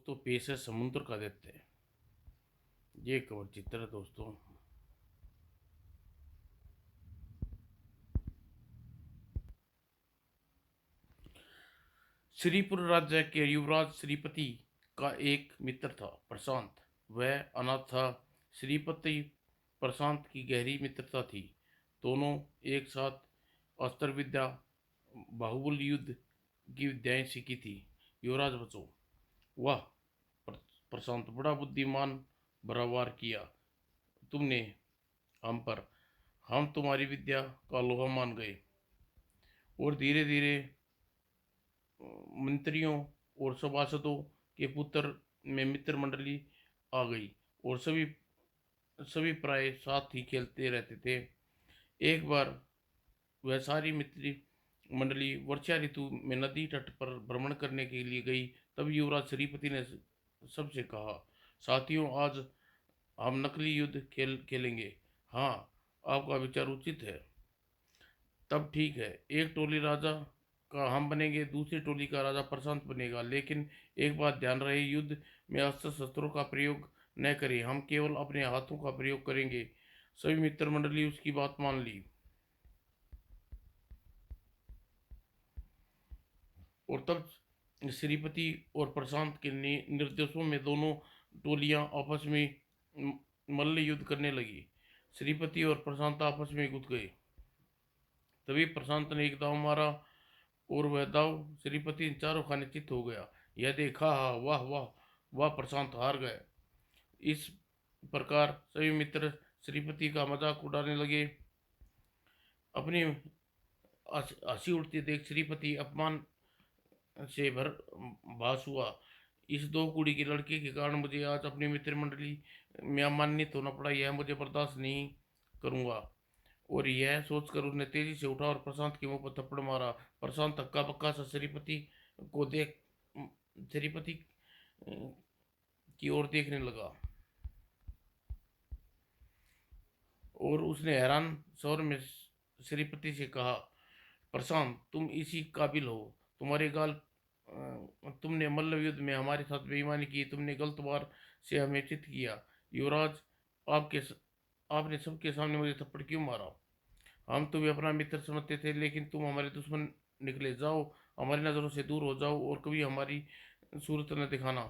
तो पेश है समुद्र का दैत्य। ये कवर चित्र है दोस्तों। श्रीपुर राज्य के युवराज श्रीपति का एक मित्र था प्रशांत। वह अनाथ था। श्रीपति प्रशांत की गहरी मित्रता थी। दोनों एक साथ अस्त्र विद्या, बाहुबल युद्ध की विद्याएं सीखी थी। युवराज बचो, वाह प्रशांत, बड़ा बुद्धिमान, बड़ा वार किया तुमने हम पर। हम तुम्हारी विद्या का लोहा मान गए। और धीरे धीरे मंत्रियों और सभासदों के पुत्र में मित्र मंडली आ गई और सभी सभी प्राय साथ ही खेलते रहते थे। एक बार वह सारी मित्र मंडली वर्षा ऋतु में नदी तट पर भ्रमण करने के लिए गई। तब युवराज श्रीपति ने सबसे कहा, साथियों, आज हम नकली युद्ध खेलेंगे। हाँ, आपका विचार उचित है। तब ठीक है, एक टोली राजा का हम बनेंगे, दूसरी टोली का राजा प्रशांत बनेगा। लेकिन एक बात ध्यान रहे, युद्ध में अस्त्र शस्त्रों का प्रयोग न करें। हम केवल अपने हाथों का प्रयोग करेंगे। सभी मित्र मंडली उसकी बात मान ली। और तब श्रीपति और प्रशांत के निर्देशों में दोनों टोलियां आपस में मल्ल युद्ध करने लगी। श्रीपति और प्रशांत आपस में घुस गए। तभी प्रशांत ने एक दाव मारा और वह दाव श्रीपति चारों खाने चित हो गया। यह देखा, हा, वाह वाह वाह, प्रशांत हार गए। इस प्रकार सभी मित्र श्रीपति का मजाक उड़ाने लगे। अपनी हंसी उड़ती देख श्रीपति अपमान से भर भास हुआ। इस दो कुड़ी के लड़के के कारण मुझे आज अपनी मित्र मंडली में अपमानित होना पड़ा। यह मुझे बर्दाश्त नहीं करूंगा। और यह सोचकर उसने तेजी से उठा और प्रशांत के मुंह पर थप्पड़ मारा। प्रशांत हक्का बक्का सा श्रीपति को देख श्रीपति की ओर देखने लगा और उसने हैरान स्वर में श्रीपति से कहा, प्रशांत, तुम इसी काबिल हो। तुम्हारे गाल तुमने मल्ल युद्ध में हमारे साथ बेईमानी की। तुमने गलत बार से हमें चित किया। युवराज, आपके आपने सबके सामने मुझे थप्पड़ क्यों मारा? हम तुम्हें अपना मित्र समझते थे, लेकिन तुम हमारे दुश्मन निकले। जाओ, हमारी नज़रों से दूर हो जाओ और कभी हमारी सूरत न दिखाना।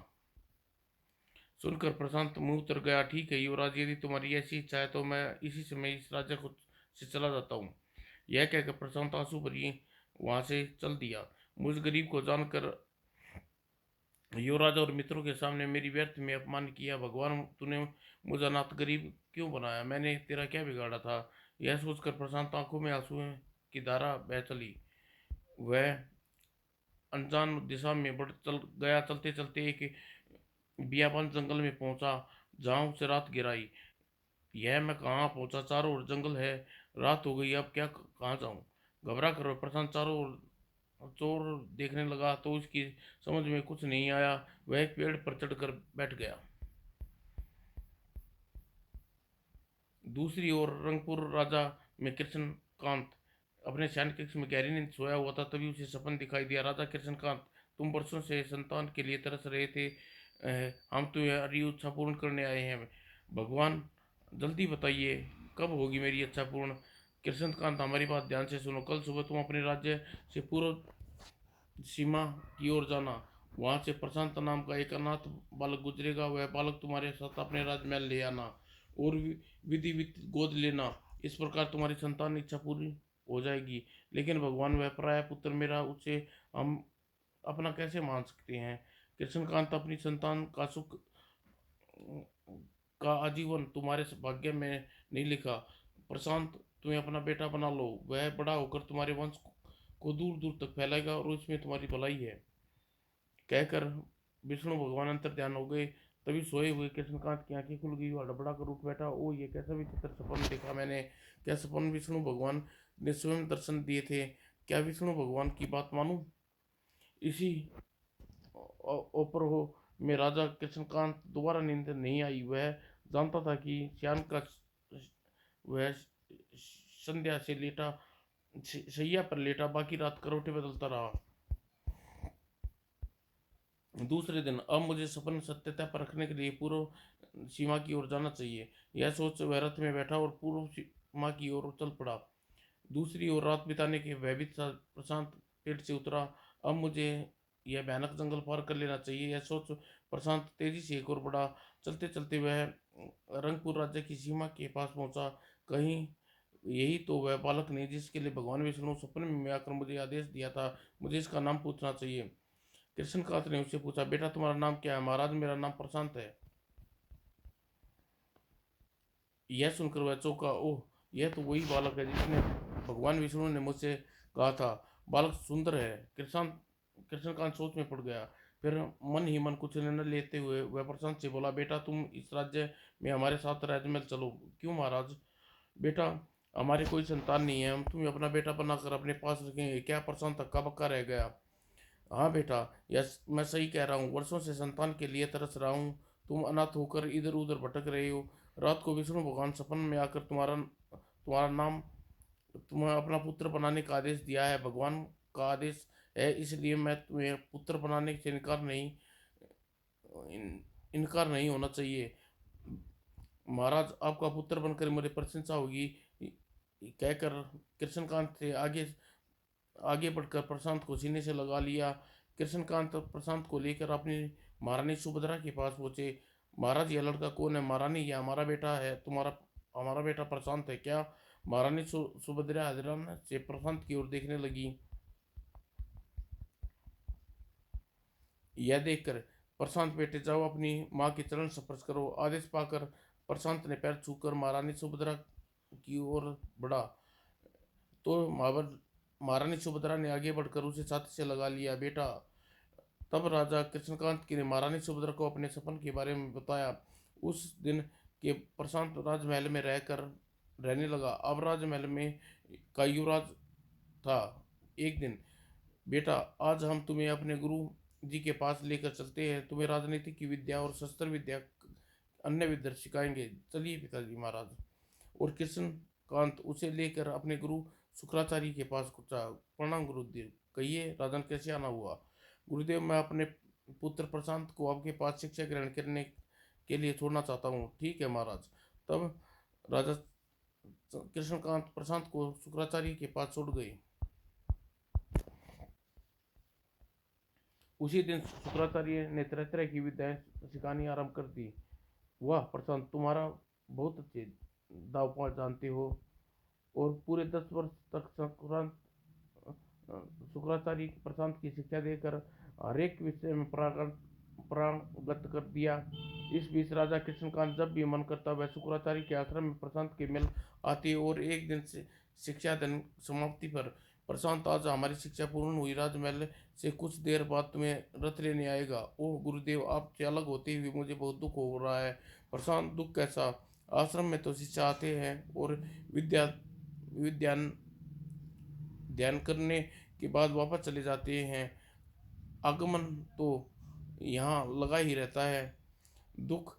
सुनकर प्रशांत मुंह उतर गया। ठीक है युवराज, यदि तुम्हारी ऐसी इच्छा है तो मैं इसी समय इस राज्य को से चला जाता हूँ। यह कहकर प्रशांत आंसू भरी वहां से चल दिया। मुझ गरीब को जानकर युवराज और मित्रों के सामने मेरी व्यर्थ में अपमान किया। भगवान, तूने मुझे अनाथ गरीब क्यों बनाया? मैंने तेरा क्या बिगाड़ा था? यह सोचकर प्रशांत आंखों में आंसू की धारा बह चली। वह अनजान दिशा में बढ़ चल गया। चलते चलते एक बियाबान जंगल में पहुंचा, जहां उसे रात गिराई। यह मैं कहाँ पहुंचा? चारों ओर जंगल है। रात हो गई, अब क्या कहाँ जाऊं? घबरा कर प्रशांत चारों ओर चोर देखने लगा तो उसकी समझ में कुछ नहीं आया। वह एक पेड़ पर चढ़कर बैठ गया। दूसरी ओर रंगपुर राजा में कृष्णकांत अपने शयन कक्ष में गहरी नींद सोया हुआ था। तभी उसे सपन दिखाई दिया। राजा कृष्णकांत, तुम वर्षों से संतान के लिए तरस रहे थे। हम तुम्हारी इच्छा पूर्ण करने आए हैं। भगवान, जल्दी बताइए, कब होगी मेरी इच्छा पूर्ण? कृष्णकांत, हमारी बात ध्यान से सुनो। कल सुबह तुम अपने राज्य से पूर्व सीमा की ओर जाना। वहां से प्रशांत नाम का एक अनाथ बालक गुजरेगा। वह बालक तुम्हारे साथ अपने राजमहल ले आना और विधि गोद लेना। इस प्रकार तुम्हारी संतान इच्छा पूरी हो जाएगी। लेकिन भगवान, वह पराया पुत्र मेरा, उसे हम अपना कैसे मान सकते हैं? कृष्णकांत, अपनी संतान का सुख का आजीवन तुम्हारे भाग्य में नहीं लिखा। प्रशांत, तुम्हें अपना बेटा बना लो। वह बड़ा होकर तुम्हारे वंश को दूर दूर तक फैलाएगा और उसमें तुम्हारी भलाई है। कहकर विष्णु भगवान अंतर ध्यान हो गए। तभी सोए हुए कृष्णकांत की आंखें खुल गई। वह हड़बड़ा कर उठ बैठा। ओ, ये कैसा विचित्र सपन देखा मैंने? क्या सपन विष्णु भगवान ने स्वयं दर्शन दिए थे? क्या विष्णु भगवान की बात मानूं? इसी ओपरहो में राजा कृष्णकांत दोबारा नींद नहीं आई। वह जानता था कि श्याम का वह संध्या से लेटा शैया पर लेटा बाकी रात करवटें बदलता रहा। दूसरे दिन अब मुझे सपन सत्यता परखने के लिए पूर्व सीमा की ओर जाना चाहिए। यह सोच वह रथ में बैठा और पूर्व सीमा की ओर चल पड़ा। दूसरी ओर रात बिताने के भयभीत सा प्रशांत पेड़ से उतरा। अब मुझे यह भयानक जंगल पार कर लेना चाहिए, यह सोच प्रशांत तेजी से एक और बढ़ा। चलते चलते वह रंगपुर राज्य की सीमा के पास पहुंचा। कहीं यही तो वह बालक ने जिसके लिए भगवान विष्णु सपने में आकर मुझे आदेश दिया था। मुझे इसका नाम पूछना चाहिए। कृष्णकांत ने उससे पूछा, बेटा तुम्हारा नाम क्या है? महाराज मेरा नाम प्रशांत है। यह सुनकर वह चौंका। ओह, यह तो वही बालक है जिसने भगवान विष्णु ने मुझसे कहा था बालक सुंदर है। कृष्णकांत सोच में पड़ गया। फिर मन ही मन कुछ निर्णय लेते हुए वह प्रशांत से बोला, बेटा तुम इस राज्य में हमारे साथ राजमहल चलो। क्यों महाराज? बेटा हमारे कोई संतान नहीं है, हम तुम्हें अपना बेटा बनाकर अपने पास रखेंगे। क्या? प्रशांत हक्का बक्का रह गया। हाँ बेटा, यस मैं सही कह रहा हूँ, वर्षों से संतान के लिए तरस रहा हूँ। तुम अनाथ होकर इधर उधर भटक रहे हो। रात को विष्णु भगवान सपन में आकर तुम्हारा तुम्हारा नाम तुम्हें अपना पुत्र बनाने का आदेश दिया है। भगवान का आदेश है, इसलिए मैं तुम्हें पुत्र बनाने से इनकार नहीं होना चाहिए। महाराज आपका पुत्र बनकर मेरी प्रशंसा होगी। कहकर कृष्णकांत से आगे आगे बढ़कर प्रशांत को सीने से लगा लिया। कृष्णकांत प्रशांत को लेकर अपनी महारानी सुभद्रा के पास पहुंचे। महाराज यह लड़का कौन है? महारानी यह हमारा बेटा है, तुम्हारा हमारा बेटा प्रशांत है। क्या? महारानी सुभद्रा हैरान से प्रशांत की ओर देखने लगी। यह देखकर प्रशांत, बेटे जाओ अपनी माँ के चरण स्पर्श करो। आदेश पाकर प्रशांत ने पैर छूकर महारानी सुभद्रा की ओर बढ़ा। तो महारानी सुभद्रा ने आगे बढ़कर उसे छाती से लगा लिया। बेटा तब राजा कृष्णकांत की ने महारानी सुभद्रा को अपने सपन के बारे में बताया। उस दिन के प्रशांत राजमहल में रहकर रहने लगा। अब राजमहल में का युवराज था। एक दिन, बेटा आज हम तुम्हें अपने गुरु जी के पास लेकर चलते हैं। तुम्हें राजनीति की विद्या और शस्त्र विद्या अन्य विद्या सिखाएंगे। चलिए पिताजी महाराज। और कृष्णकांत उसे लेकर अपने गुरु शुक्राचार्य के पास पहुंचा। प्रणाम गुरुदेव। कहिए राजन कैसे आना हुआ? गुरुदेव मैं अपने पुत्र प्रशांत को आपके पास शिक्षा ग्रहण करने के लिए छोड़ना चाहता हूँ। ठीक है महाराज। तब राजा कृष्णकांत प्रशांत को शुक्राचार्य के पास छोड़ गए। उसी दिन शुक्राचार्य ने तरह तरह की विद्याएं सिखानी आरंभ कर दी। वाह प्रशांत, तुम्हारा बहुत अच्छे दाव पाँच जानते हो। और पूरे 10 वर्ष तक शुक्राचार्य प्रशांत की शिक्षा देकर हर एक विषय में पारंगत कर दिया। इस बीच राजा कृष्णकांत जब भी मन करता वह शुक्राचार्य के आश्रम में प्रशांत के मिल आती। और एक दिन से शिक्षा दिन समाप्ति पर, प्रशांत आज हमारी शिक्षा पूर्ण हुई, राजमहल से कुछ देर बाद तुम्हें रथ लेने आएगा। ओह गुरुदेव, आपसे अलग होते हुए मुझे बहुत दुख हो रहा है। प्रशांत, दुख कैसा? आश्रम में तो शिष्य आते हैं और विद्या विद्यान ध्यान करने के बाद वापस चले जाते हैं। आगमन तो यहाँ लगा ही रहता है। दुख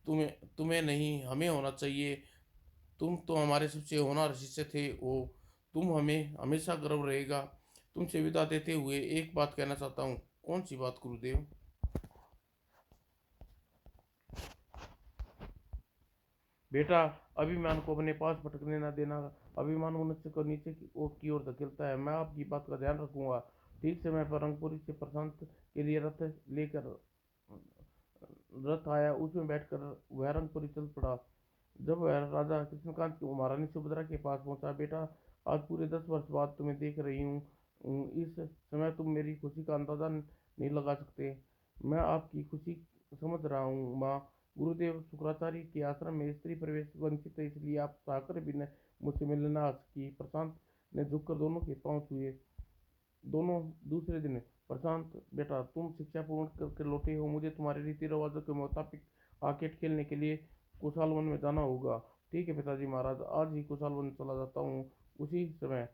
तुम्हें तुम्हें नहीं हमें होना चाहिए। तुम तो हमारे सबसे होनहार शिष्य थे। ओ तुम हमें हमेशा गर्व रहेगा। तुमसे विदा देते हुए एक बात कहना चाहता हूँ। कौन सी बात गुरुदेव? बेटा अभिमान को अपने पास भटकने न देना। अभिमान मनुष्य को नीचे की ओर धकेलता है। मैं आपकी बात का ध्यान रखूंगा। ठीक समय पर रंगपुरी से प्रशांत के लिए लेकर रथ आया। उसमें बैठकर वह रंगपुरी चल पड़ा। जब वह राजा कृष्णकांत की महारानी सुभद्रा के पास पहुंचा, बेटा आज पूरे 10 वर्ष बाद तुम्हें देख रही हूँ। इस समय तुम मेरी खुशी का अंदाजा नहीं लगा सकते। मैं आपकी खुशी समझ रहा हूँ माँ। गुरुदेव शुक्राचार्य के आश्रम में स्त्री प्रवेश वंचित है, इसलिए आप चाहकर भी न मुझसे मिलने ना आ सकी। प्रशांत ने झुककर दोनों के पांव छुए। दोनों दूसरे दिन, प्रशांत बेटा तुम शिक्षा पूर्ण करके लौटे हो, मुझे तुम्हारे रीति रिवाजों के मुताबिक क्रिकेट खेलने के लिए कुशाल वन में जाना होगा। ठीक है पिताजी महाराज, आज ही कुशाल वन चला जाता हूँ। उसी समय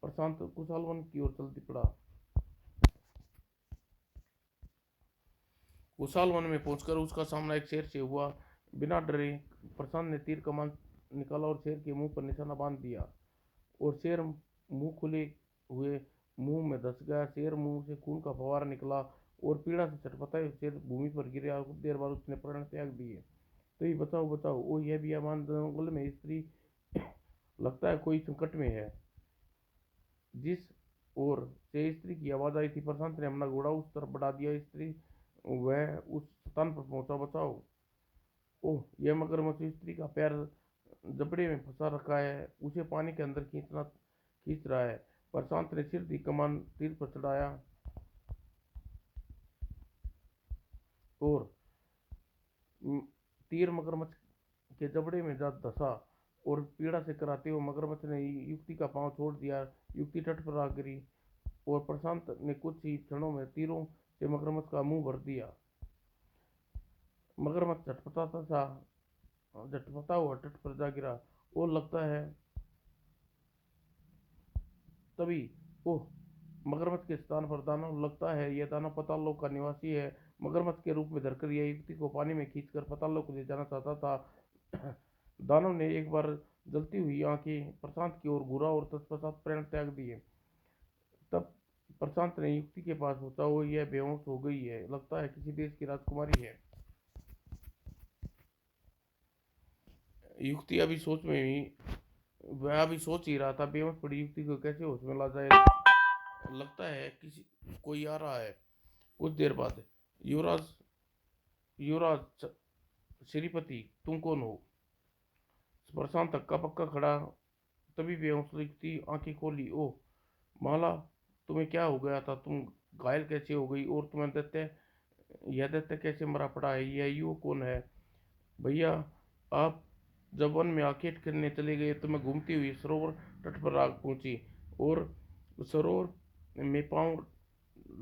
प्रशांत कुशाल वन की ओर चलती पड़ा। कुशाल वन में पहुंचकर उसका सामना एक शेर से हुआ। बिना डरे प्रशांत ने तीर कमान निकाला और शेर के मुंह पर निशाना बांध दिया। और शेर मुंह खुले हुए मुंह में धंस गया। शेर मुंह से खून का फव्वारा निकला और पीड़ा से छटपटाए सिर भूमि पर गिरे और कुछ देर बाद उसने प्राण त्याग दिए। तो ये बचाओ बचाओ, ओ यह भी अमान जंगल में स्त्री, लगता है कोई संकट में है। जिस ओर से स्त्री की आवाज आई थी, प्रशांत ने अपना घोड़ा उस तरफ बढ़ा दिया। स्त्री वह उस स्थान पर पहुंचा। बचाओ, ओह यह मगरमच्छ स्त्री का पैर जबड़े में फंसा रखा है, उसे पानी के अंदर खींच रहा है। प्रशांत ने सिर दी, कमान तीर पर चढ़ाया और तीर मगरमच्छ के जबड़े में जा धंसा और पीड़ा से कराते हुए मगरमच्छ ने युक्ति का पांव छोड़ दिया। युक्ति तट पर आ गिरी और प्रशांत ने कुछ ही क्षणों में तीरों से मगरमच्छ का मुंह भर दिया। मगरमच्छ झटपटा हुआ तट पर जा गिरा और लगता है तभी ओह मगरमच्छ के स्थान पर दानव, लगता है यह दानव पाताल लोक का निवासी है। मगरमच्छ के रूप में धरकर यह युक्ति को पानी में खींचकर पाताल लोक ले जाना चाहता था। दानव ने एक बार जलती हुई आंखें प्रशांत की ओर घूरा और तत्पश्चात प्राण त्याग दिए। तब प्रशांत ने युक्ति के पास पहुंचा। वो यह बेहोश हो गई है, लगता है किसी देश की राजकुमारी है। युक्ति अभी सोच में ही वह अभी सोच ही रहा था, बेहोश पड़ी युक्ति को कैसे होश में ला जाए। लगता है किसी कोई आ रहा है। कुछ देर बाद युवराज युवराज श्रीपति, तुम कौन हो? प्रशांत हक्का पक्का खड़ा। तभी बेहोश युक्ति आंखें खोली। ओह माला, तुम्हें क्या हो गया था? तुम घायल कैसे हो गई? और तुम्हें दैत्य कैसे मरा पड़ा है? यह युवक कौन है? भैया, आप जब वन में आखेट करने चले गए तो मैं घूमती हुई सरोवर तट पर आग पहुंची और सरोवर में पाँव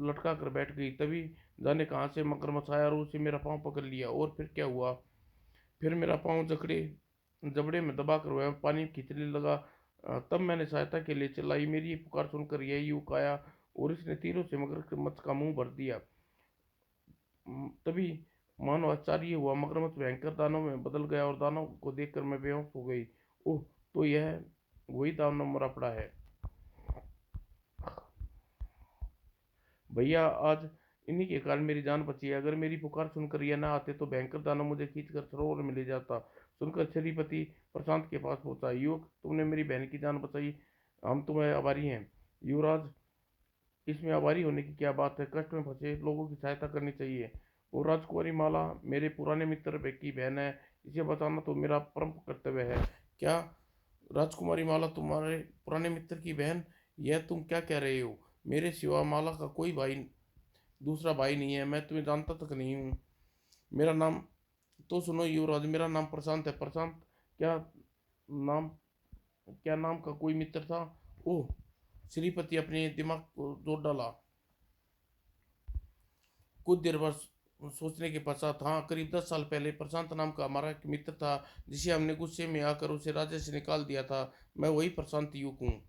लटका कर बैठ गई। तभी जाने कहाँ से मगरमच्छ आया और उसे मेरा पाँव पकड़ लिया। और फिर क्या हुआ? फिर मेरा पाँव जबड़े में दबाकर वह पानी खींचने लगा। तब मैंने सहायता के लिए चिल्लाई। मेरी पुकार सुनकर यह युवक आया और इसने तीरों से मगरमच्छ का मुंह भर दिया। तभी मानो आश्चर्य हुआ, मगरमच्छ भयंकर दानव में बदल गया और दानव को देखकर मैं बेहोश हो गई। ओह, तो यह वही दानव मरा पड़ा है। भैया, आज इन्हीं के कारण मेरी जान बची है। अगर मेरी पुकार सुनकर यह ना आते तो भयंकर दानव मुझे खींचकर सरोवर में ले जाता। सुनकर श्रीपति प्रशांत के पास पहुंचा। युवक, तुमने मेरी बहन की जान बचाई, हम तुम्हें आभारी हैं। युवराज, इसमें आभारी होने की क्या बात है? कष्ट में फंसे लोगों की सहायता करनी चाहिए। और राजकुमारी माला मेरे पुराने मित्र की बहन है, इसे बचाना तो मेरा परम कर्तव्य है। क्या? राजकुमारी माला तुम्हारे पुराने मित्र की बहन? यह तुम क्या कह रहे हो? मेरे सिवा माला का कोई दूसरा भाई नहीं है। मैं तुम्हें जानता तक नहीं हूँ। मेरा नाम तो सुनो युवराज, मेरा नाम प्रशांत है। प्रशांत क्या नाम क्या नाम का कोई मित्र था? ओह, श्रीपति अपने दिमाग को जोड़ डाला। कुछ देर बाद सोचने के पश्चात, हाँ, करीब 10 साल पहले प्रशांत नाम का हमारा एक मित्र था, जिसे हमने गुस्से में आकर उसे राज्य से निकाल दिया था। मैं वही प्रशांत युग हूँ।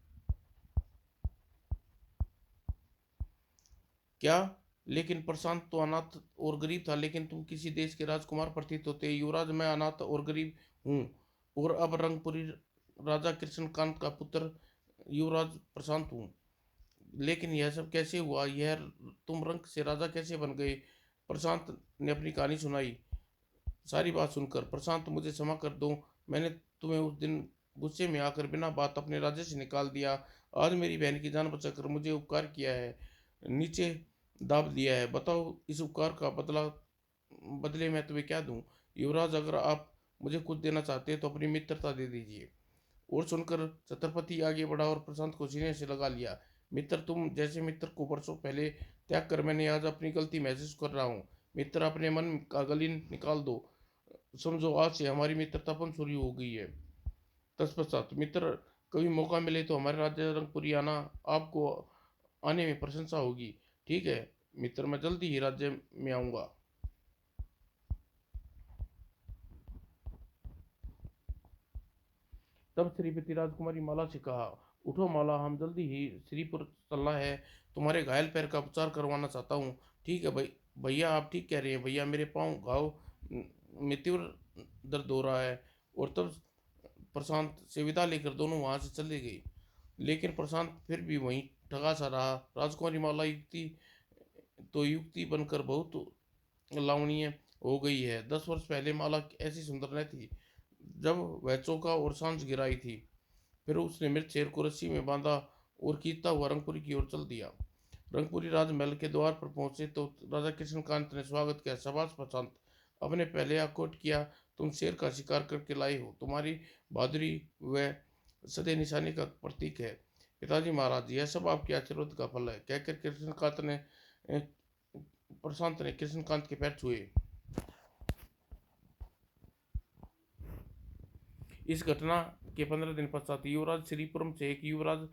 क्या? लेकिन प्रशांत तो अनाथ और गरीब था। लेकिन तुम किसी देश के राजकुमार प्रतीत होते। युवराज, मैं अनाथ और गरीब हूँ और अब रंगपुरी राजा कृष्णकांत का पुत्र युवराज प्रशांत हूँ। लेकिन यह सब कैसे हुआ? यह तुम रंग से राजा कैसे बन गए? प्रशांत ने अपनी कहानी सुनाई। सारी बात सुनकर, प्रशांत मुझे क्षमा कर दो, मैंने तुम्हें उस दिन गुस्से में आकर बिना बात अपने राज्य से निकाल दिया। आज मेरी बहन की जान बचाकर मुझे उपकार किया है, नीचे दाब दिया है। बताओ, इस उपकार का बदले मैं तुम्हें क्या दूं? युवराज, अगर आप मुझे कुछ देना चाहते हैं तो अपनी मित्रता दे दीजिए। और सुनकर छत्रपति आगे बढ़ा और प्रशांत को सीने से लगा लिया। मित्र, तुम जैसे मित्र को वर्षों पहले त्याग कर मैंने आज अपनी गलती महसूस कर रहा हूँ। मित्र, अपने मन का गलीन निकाल दो। समझो, आज से हमारी मित्रतापन शुरू हो गई है। तत्पश्चात मित्र, कभी मौका मिले तो हमारे राज्य रंगपुरी आना, आपको आने में प्रशंसा होगी। ठीक है मित्र, मैं जल्दी ही राज्य में आऊँगा। तब श्रीपति राजकुमारी माला से कहा, उठो माला, हम जल्दी ही श्रीपुर चलना है। तुम्हारे घायल पैर का उपचार करवाना चाहता हूँ। ठीक है भाई। भैया, आप ठीक कह रहे हैं भैया, मेरे पाँव घाव में तीव्र दर्द हो रहा है। और तब प्रशांत से विदा लेकर दोनों वहां से चले गए। लेकिन प्रशांत फिर भी वहीं ठगा सा रहा। राजकुमारी माला युक्ति तो युक्ति बनकर बहुत लावणीय हो गई है। 10 वर्ष पहले माला ऐसी सुंदर न थी जब वह चौका और सांझ गिराई थी। फिर उसने मृत शेर को रस्सी में बांधा और खींचता हुआ रंगपुरी की ओर चल दिया। रंगपुरी राजमहल के द्वार पर पहुंचे तो राजा कृष्णकांत ने स्वागत किया। शाबाश प्रशांत, अपने पहले आकोट किया। तुम शेर का शिकार करके लाए हो। तुम्हारी बहादुरी व सदैव निशानी का प्रतीक है। पिताजी महाराज, यह सब आपके आशीर्वाद का फल है, कहकर प्रशांत ने कृष्णकांत के पैर छुए। इस घटना के 15 दिन पश्चात युवराज श्रीपुरम से एक युवराज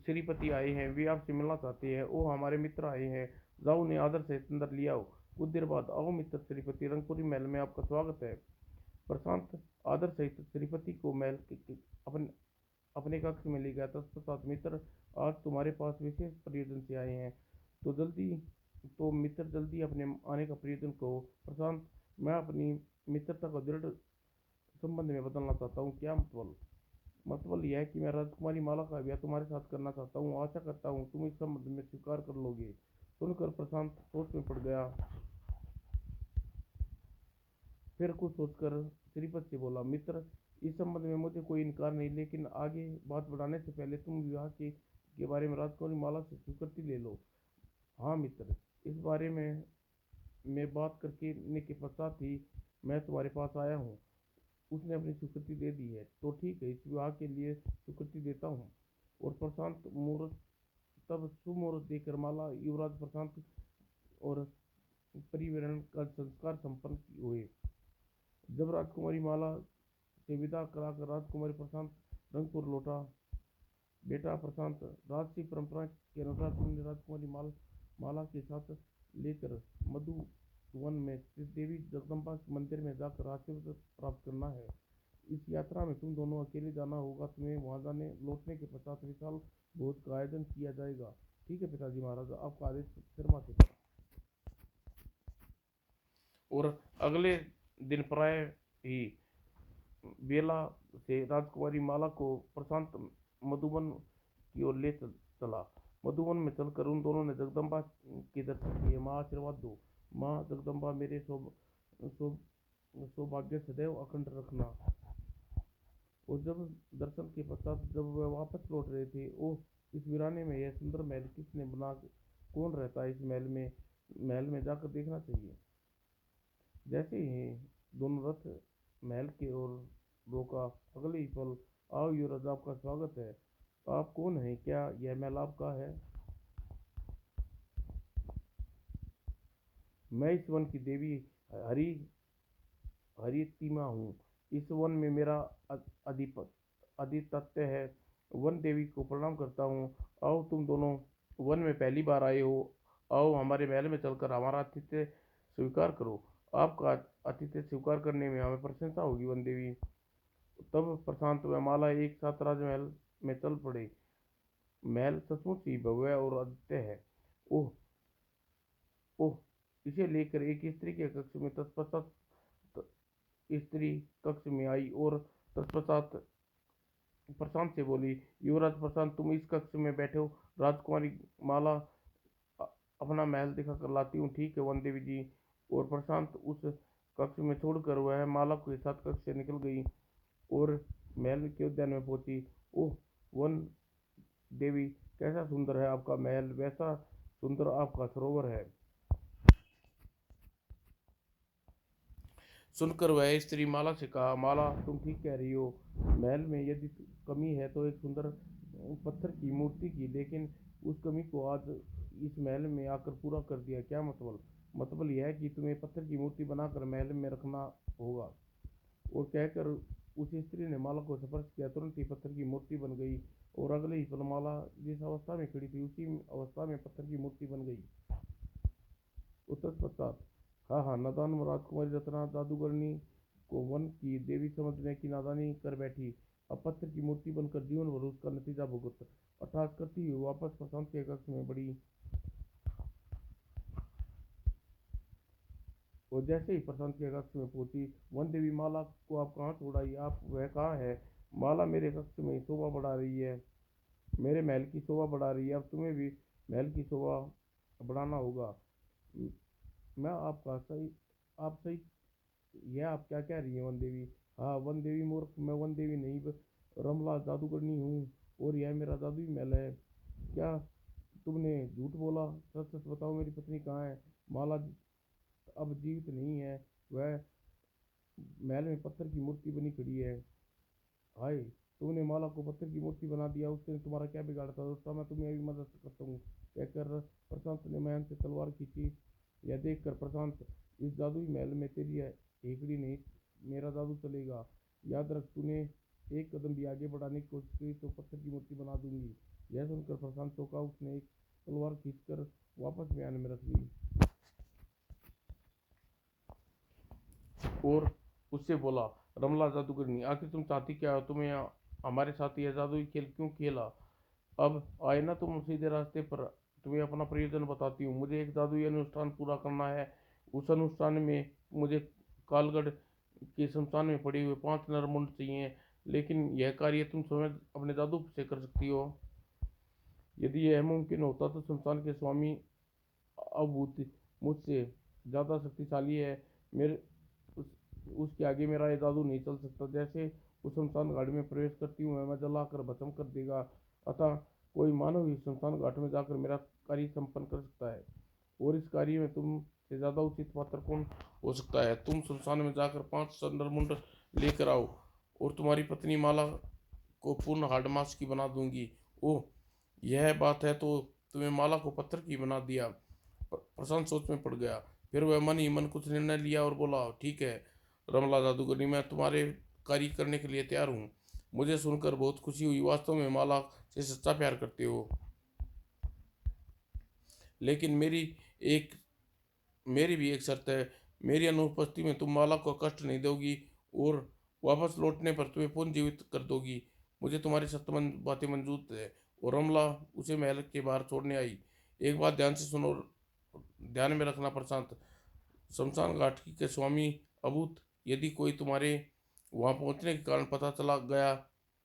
श्रीपति आए हैं। वे आपसे मिलना चाहते हैं। ओ, हमारे मित्र आए हैं, जाओ उन्हें आदर से अंदर लिया आओ। कुछ देर बाद, आओ मित्र श्रीपति, रंगपुरी महल में आपका स्वागत है। प्रशांत आदर सहित श्रीपति को महल के अपने अपने कक्ष में ले गया। तत्पश्चात, मित्र, आज तुम्हारे पास विशेष प्रयोजन से आए हैं, तो मित्र जल्दी अपने आने का प्रयोजन कहो। प्रशांत, मैं अपनी मित्रता को दृढ़ संबंध में बदलना चाहता हूँ। क्या मतलब? मतलब यह है कि मैं राजकुमारी माला का ब्याह तुम्हारे साथ करना चाहता हूँ। आशा करता हूँ तुम इस संबंध में स्वीकार कर लोगे। सुनकर प्रशांत सोच में पड़ गया। फिर कुछ सोचकर श्रीपति से बोला, मित्र, इस संबंध में मुझे कोई इनकार नहीं, लेकिन आगे बात बढ़ाने से पहले तुम विवाह के बारे में राजकुमारी माला से स्वीकृति ले लो। हाँ मित्र, इस बारे में मैं बात करने के पश्चात ही मैं तुम्हारे पास आया हूँ। उसने अपनी स्वीकृति दे दी है तो ठीक है, इस विवाह के लिए स्वीकृति देता हूँ। और प्रशांत मुहूर्त तब सुमुहूर्त देखकर माला, युवराज प्रशांत और परिवरण का संस्कार संपन्न हुए। जब राजकुमारी माला से विदा कराकर राजकुमारी प्रशांत रंगपुर लौटा। बेटा प्रशांत, राजसी परंपरा के अनुसार तुमने राजकुमारी माला के साथ लेकर मधुवन में देवी जगदम्बा मंदिर में जाकर आशीर्वाद प्राप्त करना है। इस यात्रा में तुम दोनों अकेले जाना होगा। तुम्हें वहां जाने लौटने के पश्चात विशाल भोज का आयोजन किया जाएगा। ठीक है पिताजी महाराज, आपका आदेश शर्मा से। और अगले दिन प्राय ही बेला से राजकुमारी माला को प्रशांत मधुबन की ओर ले चला। मधुबन में चलकर उन दोनों ने जगदम्बा के दर्शन किए। माँ, आशीर्वाद दो। माँ जगदम्बा, मेरे सौभाग्य सदैव अखंड रखना। और जब दर्शन के पश्चात जब वह वापस लौट रहे थे, ओह, इस वीराने में यह सुंदर महल किसने बना? कौन रहता है इस महल में जाकर देखना चाहिए। जैसे ही दोनों रथ महल की ओर रोका, अगले ही पल, आओ युवराज, आपका स्वागत है। आप कौन हैं? क्या यह महल आपका है? मैं इस वन की देवी हरी हरितिमा हूँ। इस वन में मेरा आधिपत्य है। वन देवी को प्रणाम करता हूँ। आओ, तुम दोनों वन में पहली बार आए हो। आओ, हमारे महल में चलकर हमारा आतिथ्य स्वीकार करो। आपका आतिथ्य स्वीकार करने में हमें प्रशंसा होगी वन देवी। तब प्रशांत व माला एक साथ राजमहल में चल पड़े। महल सचमुच ही भव्य और अद्वितीय है। ओह ओह, इसे लेकर एक स्त्री के कक्ष में तत्पश्चात स्त्री कक्ष में आई और तत्पश्चात प्रशांत से बोली, युवराज प्रशांत, तुम इस कक्ष में बैठे हो। राजकुमारी माला अपना महल दिखा कर लाती हूँ। ठीक है वन देवी जी। और प्रशांत उस कक्ष में छोड़कर वह माला के साथ कक्ष से निकल गई और महल के उद्यान में पहुंची। ओह वन देवी, कैसा सुंदर है आपका महल, वैसा सुंदर आपका सरोवर है। सुनकर वह स्त्री माला से कहा, माला, तुम ठीक कह रही हो। महल में यदि कमी है तो एक सुंदर पत्थर की मूर्ति की, लेकिन उस कमी को आज इस महल में आकर पूरा कर दिया। क्या मतलब? मतलब यह है कि तुम्हें पत्थर की मूर्ति बनाकर महल में रखना होगा। और कहकर उस स्त्री ने माला को स्पर्श किया। तुरंत ही पत्थर की मूर्ति बन गई और अगले ही पल माला जिस अवस्था में खड़ी थी उसी अवस्था में पत्थर की मूर्ति बन गई। उत्तर पश्चात, हाँ हाँ, नादान राजकुमारी रत्ना जादूगरनी को वन की देवी समझने की नादानी कर बैठी। अब पत्थर की मूर्ति बनकर जीवन भर उसका नतीजा भुगत। अर्थात करती हुई वापस प्रशांत के कक्ष में बढ़ी। और जैसे ही प्रशांत के कक्ष में पहुंची, वन देवी, माला को आप कहाँ छोड़ आई? आप वह कहाँ है? माला मेरे कक्ष में शोभा बढ़ा रही है, मेरे महल की शोभा बढ़ा रही है। अब तुम्हें भी महल की शोभा बढ़ाना होगा। म- मैं आपका सही आप सही यह आप क्या कह रही हैं वन देवी? हाँ वन देवी मूर्ख, मैं वन देवी नहीं रमला जादूगरनी हूँ, और यह मेरा जादुई महल है। क्या तुमने झूठ बोला? सच सच बताओ, मेरी पत्नी कहाँ है? माला अब जीवित नहीं है, वह महल में पत्थर की मूर्ति बनी खड़ी है। हाय, तुमने माला को पत्थर की मूर्ति बना दिया, उसने तुम्हारा क्या बिगाड़ा था? दोस्तों मैं तुम्हें अभी मदद करता हूँ, कहकर प्रशांत ने मैन से तलवार खींची। यह देखकर प्रशांत, इस जादुई महल में तेरी हेकड़ी नहीं, मेरा जादू चलेगा। याद रख, तूने एक कदम भी आगे बढ़ाने की कोशिश की तो पत्थर की मूर्ति बना दूंगी। यह सुनकर प्रशांत चौंका, उसने एक तलवार खींचकर वापस म्यान में रख ली और उससे बोला, रमला जादूगरनी, आखिर तुम चाहती क्या हो? तुम्हें हमारे साथ यह जादुई खेल क्यों खेला? अब आए ना तुम सीधे रास्ते पर, तुम्हें अपना प्रयोजन बताती हूँ। मुझे एक जादुई अनुष्ठान पूरा करना है। उस अनुष्ठान में मुझे कालगढ़ के शमशान में पड़े हुए 5 नरमुंड चाहिए, लेकिन यह कार्य तुम स्वयं अपने जादू से कर सकती हो। यदि यह मुमकिन होता तो शमशान के स्वामी अभूत मुझसे ज़्यादा शक्तिशाली है। मेरे उस, उसके आगे मेरा ये जादू नहीं चल सकता। जैसे उस शमशान घाट में प्रवेश करती हूँ मैं जलाकर भस्म कर देगा। अतः कोई मानव ही शमशान घाट में जाकर मेरा कार्य संपन्न कर सकता है, और इस कार्य में तुम से ज़्यादा उचित पात्र कौन हो सकता है? तुम शमशान में जाकर 5 संदरमुंड लेकर आओ, और तुम्हारी पत्नी माला को पूर्ण हाडमास की बना दूंगी। ओह, यह बात है तो तुम्हें माला को पत्थर की बना दिया। प्रशांत सोच में पड़ गया। फिर वह मन ही मन कुछ निर्णय लिया और बोला, ठीक है रमला जादूगरनी, मैं तुम्हारे कार्य करने के लिए तैयार हूँ। मुझे सुनकर बहुत खुशी हुई, वास्तव में माला से सच्चा प्यार करते हो। लेकिन एक मेरी भी एक शर्त है। मेरी अनुपस्थिति में तुम माला को कष्ट नहीं दोगी, और वापस लौटने पर तुम्हें पुनर्जीवित कर दोगी। मुझे तुम्हारी बातें मंजूर है। और रमला उसे महल के बाहर छोड़ने आई। एक बात ध्यान से सुनो, ध्यान में रखना प्रशांत, शमशान घाट के स्वामी अभूत, यदि कोई तुम्हारे वहां पहुंचने के कारण पता चला गया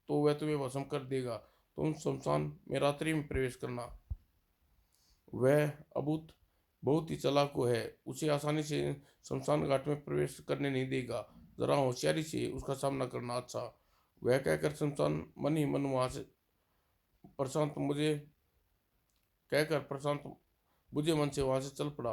तो वह तुम्हें भस्म कर देगा। तुम शमशान में रात्रि में प्रवेश करना। वह अभूत बहुत ही चालाक है, उसे आसानी से शमशान घाट में प्रवेश करने नहीं देगा। जरा होशियारी से उसका सामना करना। अच्छा, वह कहकर शमशान मन ही मन वहां से प्रशांत मुझे कहकर प्रशांत बुझे मन से वहां से चल पड़ा,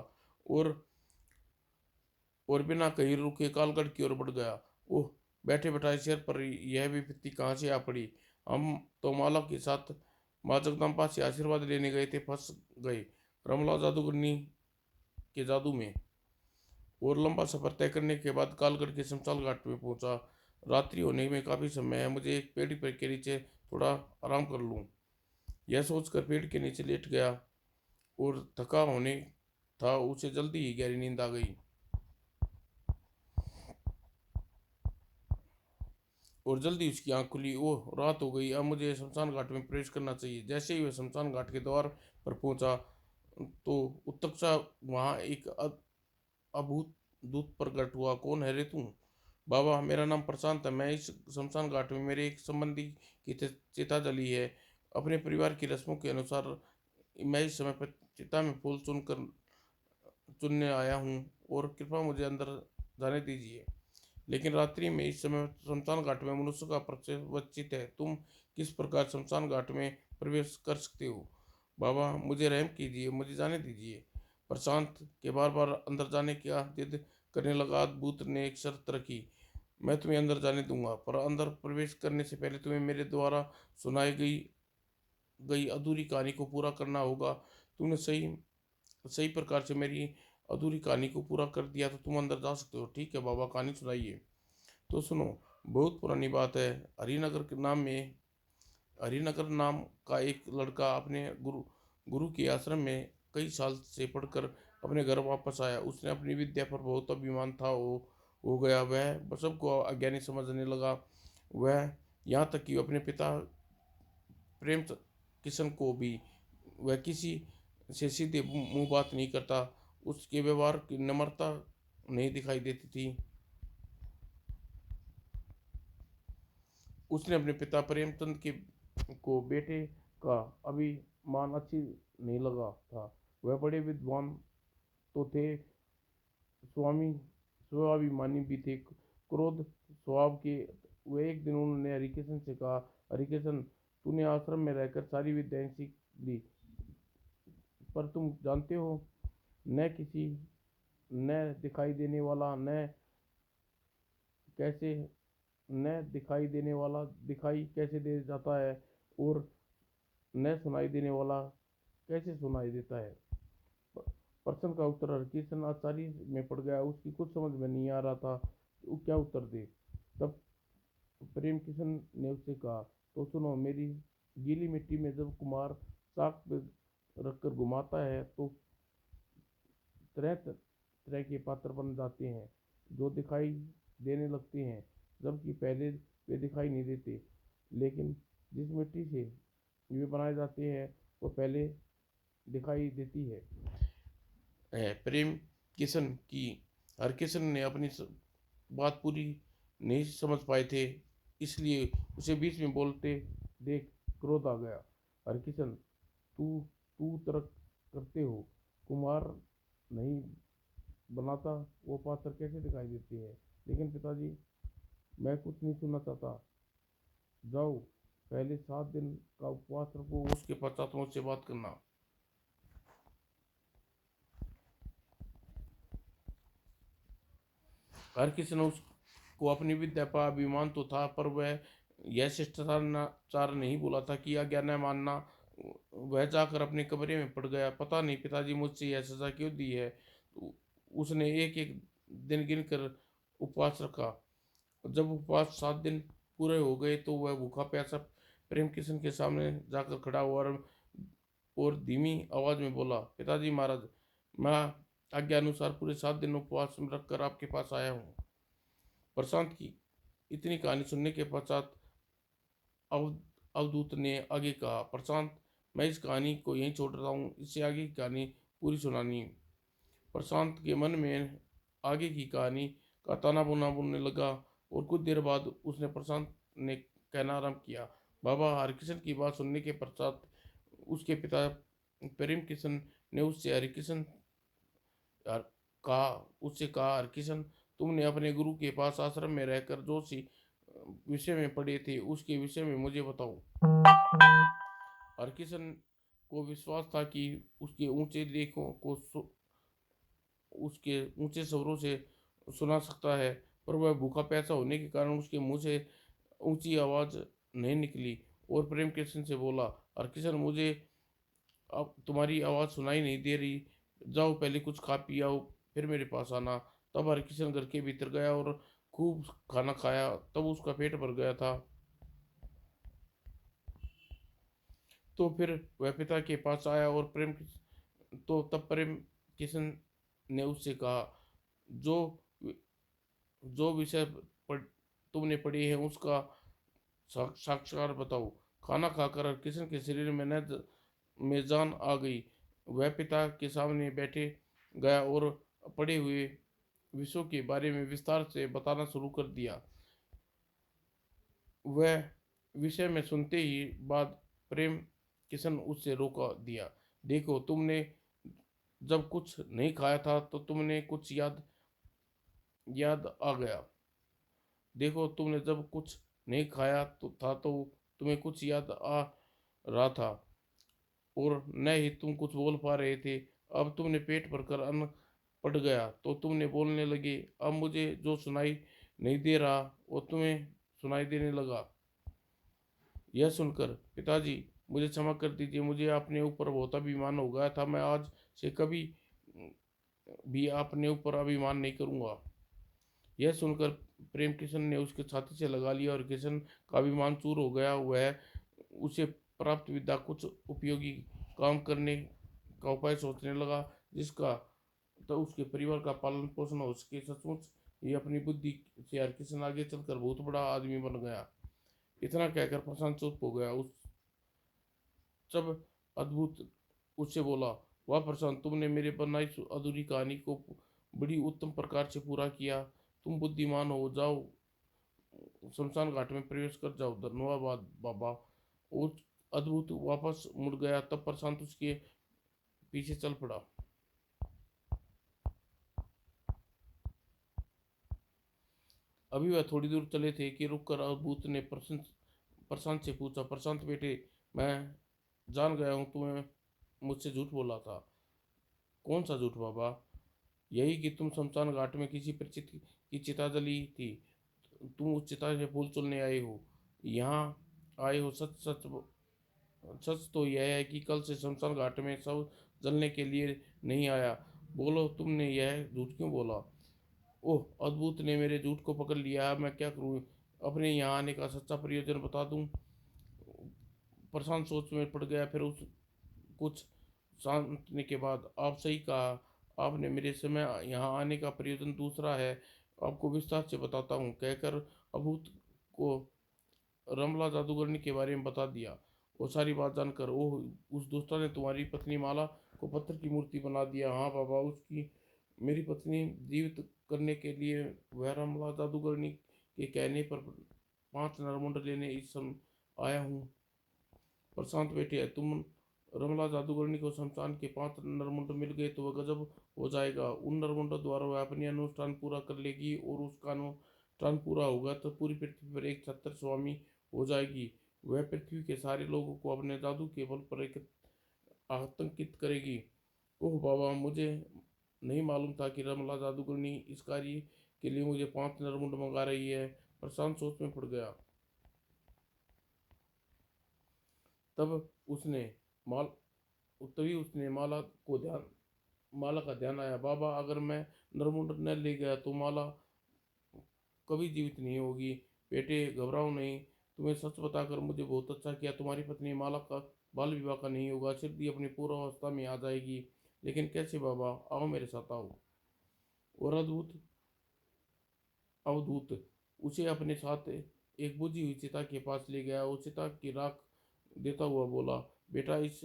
और बिना कहीं रुके कालगढ़ की ओर बढ़ गया। ओह, बैठे बैठाए सिर पर यह विपत्ति कहाँ से आ पड़ी? हम तो माला के साथ माँ जगदम्बा से आशीर्वाद लेने गए थे, फंस गए रमला जादूगरनी के जादू में। और लंबा सफर तय करने के बाद कालगढ़ के शमशान घाट में पहुंचा। रात्रि होने में काफी समय है, मुझे एक पेड़ के नीचे थोड़ा आराम कर लूं। यह सोचकर पेड़ के नीचे लेट गया, और थका होने था उसे जल्दी ही गहरी नींद आ गई। और जल्दी उसकी आंख खुली। ओह, रात हो गई, अब मुझे शमशान घाट में प्रवेश करना चाहिए। जैसे ही वह शमशान घाट के द्वार पर पहुंचा तो उत्तक्ष वहां एक अभूत दूत प्रकट हुआ। कौन है रे तू? बाबा, मेरा नाम प्रशांत है। मैं इस शमशान घाट में मेरे एक संबंधी की चिता जली है। अपने परिवार की रस्मों के अनुसार मैं इस समय पर चिता में फूल चुनने आया हूँ, और कृपया मुझे अंदर जाने दीजिए। लेकिन रात्रि में इस समय शमशान घाट में मनुष्य का प्रवेश वर्जित है। तुम किस प्रकार शमशान घाट में प्रवेश कर सकते हो? बाबा, मुझे रहम कीजिए, मुझे जाने दीजिए। प्रशांत के बार बार अंदर जाने की जिद करने लगा। भूत ने एक शर्त रखी, मैं तुम्हें अंदर जाने दूंगा, पर अंदर प्रवेश करने से पहले तुम्हें मेरे द्वारा सुनाई गई गई अधूरी कहानी को पूरा करना होगा। तुमने सही सही प्रकार से मेरी अधूरी कहानी को पूरा कर दिया तो तुम अंदर जा सकते हो। ठीक है बाबा, कहानी सुनाइए। तो सुनो, बहुत पुरानी बात है। हरिनगर के नाम में हरिनगर नाम का एक लड़का अपने गुरु के आश्रम में कई साल से पढ़कर अपने घर वापस आया। उसने अपनी विद्या पर बहुत अभिमान था, हो गया। वह सबको अज्ञानी समझने लगा। वह यहाँ तक कि अपने पिता प्रेम किशन को भी वह किसी से सीधे मुंह बात नहीं करता। उसके व्यवहार की नम्रता नहीं दिखाई देती थी। उसने अपने पिता प्रेमचंद के को बेटे का अभिमान अच्छी नहीं लगा था। वह बड़े विद्वान तो थे, स्वामी स्वाभिमानी भी थे, क्रोध स्वभाव के। वे एक दिन उन्होंने हरिकिशन से कहा, हरिकिशन, तूने आश्रम में रहकर सारी विद्याएं सीख ली, पर तुम जानते हो, न किसी न दिखाई देने वाला न कैसे न दिखाई देने वाला दिखाई कैसे दे जाता है, और न सुनाई देने वाला कैसे सुनाई देता है। प्रश्न का उत्तर हरकिशन आचार्य में पड़ गया। उसकी कुछ समझ में नहीं आ रहा था कि वो क्या उत्तर दे। तब प्रेम किशन ने उससे कहा, तो सुनो, मेरी गीली मिट्टी में जब कुमार चाक पे रखकर घुमाता है तो तरह तरह के पात्र बन जाते हैं, जो दिखाई देने लगते हैं, जबकि पहले वे दिखाई नहीं देते। लेकिन जिस मिट्टी से वे बनाए जाते हैं वो पहले दिखाई देती है। प्रेम किशन की हरकिशन ने अपनी बात पूरी नहीं समझ पाए थे, इसलिए उसे बीच में बोलते देख क्रोध आ गया। हरकिशन, तू तू तर्क करते हो, कुमार नहीं बनाता वो पात्र कैसे दिखाई देते हैं। लेकिन पिताजी, मैं कुछ नहीं सुनना चाहता, जाओ पहले 7 दिन का उपवास रखो, उसके पश्चात मुझसे बात करना। हर किसी ने उसको अपनी विद्या पर अभिमान तो था, पर वह यह शिष्टाचार नहीं बोला था कि आज्ञा न मानना। वह जाकर अपने कमरे में पड़ गया। पता नहीं पिताजी मुझसे यह सजा क्यों दी है। उसने एक एक दिन गिनकर उपवास रखा। जब उपवास 7 दिन पूरे हो गए तो वह भूखा प्यासा प्रेम किशन के सामने जाकर खड़ा हुआ और धीमी आवाज में बोला, पिताजी महाराज, मैं आज्ञा अनुसार पूरे 7 दिन उपवास में रखकर आपके पास आया हूँ। प्रशांत की इतनी कहानी सुनने के पश्चात अवधूत ने आगे कहा, प्रशांत, मैं इस कहानी को यहीं छोड़ रहा हूँ, इससे आगे की कहानी पूरी सुनानी। प्रशांत के मन में आगे की कहानी का ताना बुना बुनने लगा, और कुछ देर बाद उसने प्रशांत ने कहना आरंभ किया। बाबा हरिकिशन की बात सुनने के पश्चात उसके पिता प्रेम किशन ने कहा उससे कहा, हरकिशन, तुमने अपने गुरु के पास आश्रम में रहकर जो सी विषय में पढ़े थे उसके विषय में मुझे बताओ। हरकिशन को विश्वास था कि उसके ऊंचे लेखों को उसके ऊंचे स्वरों से सुना सकता है, पर वह भूखा प्यासा होने के कारण उसके मुंह से ऊंची आवाज नहीं निकली, और प्रेम किशन से बोला, हरकिशन, मुझे अब तुम्हारी आवाज़ सुनाई नहीं दे रही, जाओ पहले कुछ खा पी आओ, फिर मेरे पास आना। तब हरकिशन घर के भीतर गया और खूब खाना खाया, तब उसका पेट भर गया था। तो फिर वह पिता के पास आया और तब प्रेम किशन ने उससे कहा, जो जो विषय तुमने पढ़ी है उसका साक्षात्कार बताओ। खाना खाकर किशन के शरीर में न में जान आ गई। वह पिता के सामने बैठे गया और पढ़े हुए विषयों के बारे में विस्तार से बताना शुरू कर दिया। वह विषय में सुनते ही बाद प्रेम किशन उससे रोका दिया। देखो, तुमने जब कुछ नहीं खाया था तो तुमने कुछ याद याद आ गया। देखो, तुमने जब कुछ नहीं खाया तो तुम्हें कुछ याद आ रहा था, और न ही तुम कुछ बोल पा रहे थे। अब तुमने पेट भरकर अन्न पड़ गया तो तुमने बोलने लगे। अब मुझे जो सुनाई नहीं दे रहा वो तुम्हें सुनाई देने लगा। यह सुनकर, पिताजी, मुझे क्षमा कर दीजिए, मुझे अपने ऊपर बहुत अभिमान हो गया था। मैं आज से कभी भी अपने ऊपर अभिमान नहीं करूँगा। यह सुनकर प्रेम किशन ने उसके छाती से लगा लिया और किशन का अभिमान चूर हो गया। वह उसे प्राप्त विद्या कुछ उपयोगी काम करने का उपाय सोचने लगा, जिसका तो उसके परिवार का पालन पोषण हो सके। सचमुच ये अपनी बुद्धि से हरकिशन आगे चलकर बहुत बड़ा आदमी बन गया। इतना कहकर प्रशांत चुप हो गया। उस सब अद्भुत उससे बोला, वाह प्रशांत, तुमने मेरे बनाई अधूरी कहानी को बड़ी उत्तम प्रकार से पूरा किया। तुम बुद्धिमान हो। जाओ, शमशान घाट में प्रवेश कर जाओ। धन्यवाद बाबा। वो अद्भुत वापस मुड़ गया। तब प्रशांत उसके पीछे चल पड़ा। अभी वह थोड़ी दूर चले थे कि रुक कर भूत ने प्रशांत से पूछा, प्रशांत बेटे, मैं जान गया हूँ तुम्हें मुझसे झूठ बोला था। कौन सा झूठ बाबा? यही कि तुम शमशान घाट में किसी परिचित की चिता जली थी। तुम उस चिता से फूल चुनने आए हो, यहाँ आए हो। सच सच सच तो यह है कि कल से शमशान घाट में सब जलने के लिए नहीं आया। बोलो, तुमने यह झूठ क्यों बोला? ओह, अद्भुत ने मेरे झूठ को पकड़ लिया। अब मैं क्या करूं? अपने यहाँ आने का सच्चा प्रयोजन बता दूं? प्रशांत सोच में पड़ गया। फिर उस कुछ शांतने के बाद, आप सही कहा। आपने मेरे समय यहाँ आने का प्रयोजन दूसरा है। आपको विस्तार से बताता हूँ, कहकर अभूत को रमला जादूगरनी के बारे में बता दिया। वो सारी बात जानकर, ओह, उस दुष्टा ने तुम्हारी पत्नी माला को पत्थर की मूर्ति बना दिया। हाँ बाबा, उसकी मेरी पत्नी जीवित करने के लिए वह रमला जादूगरनी के कहने पर 5 नरमुंड लेने इस समय आया हूँ। प्रशांत बेटे, तुम रमला जादूगरनी को शमशान के 5 नरमुंड मिल गए तो वह गजब हो जाएगा। उन नरमुंडों द्वारा वह अपनी अनुष्ठान पूरा कर लेगी, और उसका अनुष्ठान पूरा होगा तो पूरी पृथ्वी पर एक छत्र स्वामी हो जाएगी। वह पृथ्वी के सारे लोगों को अपने जादू के बल पर एक आतंकित करेगी। ओह बाबा, मुझे नहीं मालूम था कि रमला जादूगरनी इस कार्य के लिए मुझे 5 नरमुंड मंगा रही है। प्रशांत सोच में पड़ गया। तब उसने माल तभी उसने माला का ध्यान आया। बाबा, अगर मैं नरमुंड न ले गया तो माला कभी जीवित नहीं होगी। बेटे, घबराओ नहीं। तुम्हें सच बताकर मुझे बहुत अच्छा किया। तुम्हारी पत्नी माला का बाल विवाह का नहीं होगा, सिद्धि अपनी पूर्वावस्था में आ जाएगी। लेकिन कैसे बाबा? आओ, मेरे साथ आओ। और अवधूत उसे अपने साथ एक बुझी हुई चिता के पास ले गया। वो चिता की राख देता हुआ बोला, बेटा, इस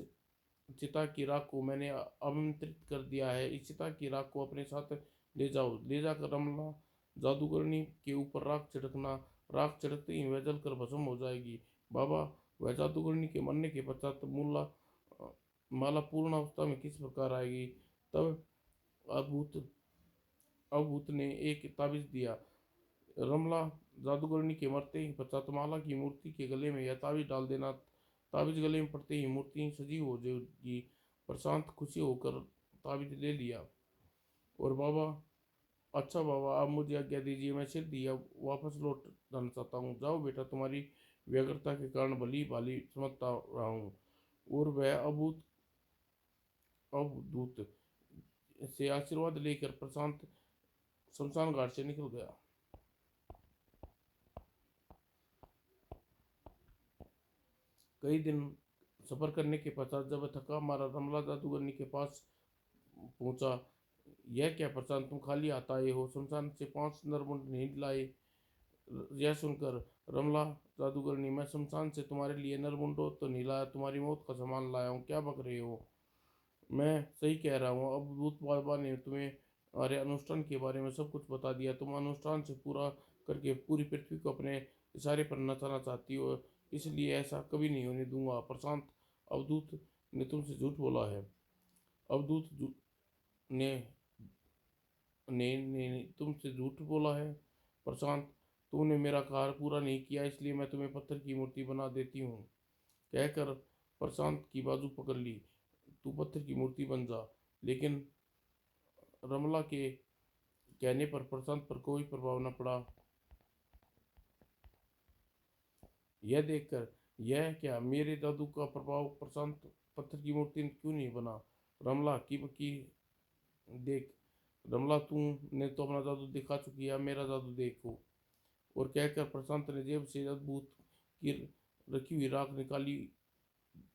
चिता की राख को मैंने आमंत्रित कर दिया है। इस चिता की राख को अपने साथ ले जाओ। ले जाकर रमला जादूगरनी के ऊपर राख छिड़कना। राख छिड़कते ही वह जलकर भस्म हो जाएगी। बाबा, वह जादूगरनी के मरने के पश्चात माला पूर्ण अवस्था में किस प्रकार आएगी? तब अभूत अभूत ने एक ताबीज दिया। रमला जादूगरनी के मरते ही पश्चात माला की मूर्ति के गले में यह ताबीज डाल देना। ताबीज गले में पड़ते ही मूर्ति सजीव हो जाएगी। प्रशांत खुशी होकर ताबीज ले लिया। और बाबा, अच्छा बाबा, आप मुझे आज्ञा दीजिए, मैं सिर दिया वापस लौट जाना चाहता हूँ। जाओ बेटा, तुम्हारी व्यग्रता के कारण भली भाली समझता रहा हूँ। और वह अवधूत से आशीर्वाद लेकर प्रशांत शमशान घाट से निकल गया। कई दिन सफर करने के पश्चात जब थका मारा रमला जादूगरनी के पास पहुंचा। यह क्या प्रशांत, तुम खाली आता आए हो, शमशान से 5 नरमुंड नहीं लाए? यह सुनकर रमला जादूगरनी, मैं शमशान से तुम्हारे लिए नरमुंडो तो नहीं लाया, तुम्हारी मौत का सामान लाया हूँ। क्या बक रहे हो? मैं सही कह रहा हूँ। अब भूत बाबा ने तुम्हें हमारे अनुष्ठान के बारे में सब कुछ बता दिया। तुम अनुष्ठान से पूरा करके पूरी पृथ्वी को अपने इशारे पर नचाना चाहती हो, इसलिए ऐसा कभी नहीं होने दूंगा। प्रशांत, अवधूत ने तुमसे झूठ बोला है। अवधूत ने ने तुमसे झूठ बोला है। प्रशांत, तुमने मेरा कार्य पूरा नहीं किया, इसलिए मैं तुम्हें पत्थर की मूर्ति बना देती हूँ, कहकर प्रशांत की बाजू पकड़ ली। तू पत्थर की मूर्ति बन जा। लेकिन रमला के कहने पर प्रशांत पर कोई प्रभाव न पड़ा। यह देखकर, यह क्या, मेरे जादू का प्रभाव? प्रशांत पत्थर की मूर्ति क्यों नहीं बना? रमला की देख, रमला, तूने तो अपना जादू दिखा चुकी है, मेरा जादू देखो। और कहकर प्रशांत ने जेब से अद्भुत की रखी हुई राख निकाली।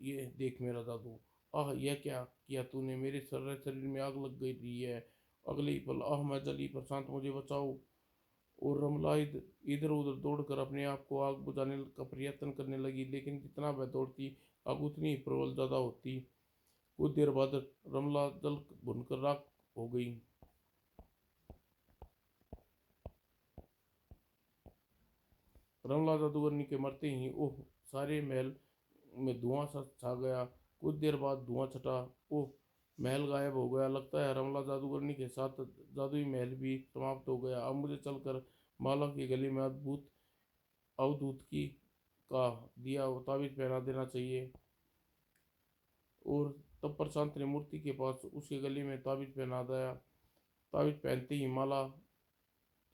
ये देख मेरा जादू। आह, यह क्या किया तूने? मेरे शरीर में आग लग गई है। अगले ही पल, आह, मैं जली। प्रशांत, मुझे बचाओ। और रमला इधर उधर दौड़कर अपने आप को आग बुझाने का प्रयत्न करने लगी, लेकिन जितना वह दौड़ती, आग उतनी ही प्रबल ज़्यादा होती। कुछ देर बाद रमला जल भुनकर राख हो गई। रमला जादूगरनी के मरते ही, ओह, सारे महल में धुआं सा छा गया। कुछ देर बाद धुआं छटा। ओह, महल गायब हो गया। लगता है रमला जादूगरनी के साथ जादुई महल भी समाप्त हो गया। अब मुझे चलकर माला के गले में अद्भुत अवधूत की का दिया वो ताबीज पहना देना चाहिए। और तब प्रशांत ने मूर्ति के पास उसके गले में ताबीज पहना दिया। ताबीज पहनते ही माला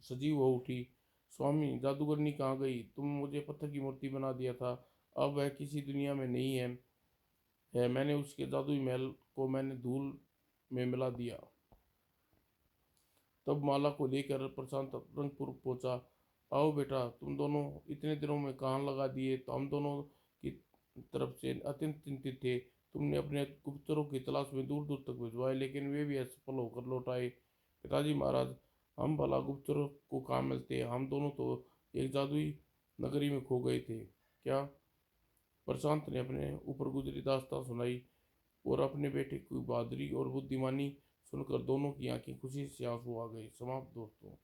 सजीव हो उठी। स्वामी, जादूगरनी कहाँ गई? तुम मुझे पत्थर की मूर्ति बना दिया था, अब वह किसी दुनिया में नहीं है। मैंने उसके जादुई महल को मैंने धूल में मिला दिया। तब माला को लेकर प्रशांत रंगपुर पहुंचा। आओ बेटा, तुम दोनों इतने दिनों में कहाँ लगा दिए? तो हम दोनों की तरफ से अत्यंत चिंतित थे। तुमने अपने गुप्तचरों की तलाश में दूर दूर तक भिजवाए, लेकिन वे भी असफल होकर लौट आए। पिताजी महाराज, हम भला गुप्तचरों को कहाँ मिलते? हम दोनों तो एक जादुई नगरी में खो गए थे। क्या? प्रशांत ने अपने ऊपर गुजरी दास्तां सुनाई और अपने बेटे की बहादुरी और बुद्धिमानी सुनकर दोनों की आंखें खुशी से आंसू आ गए। समाप्त दोस्तों।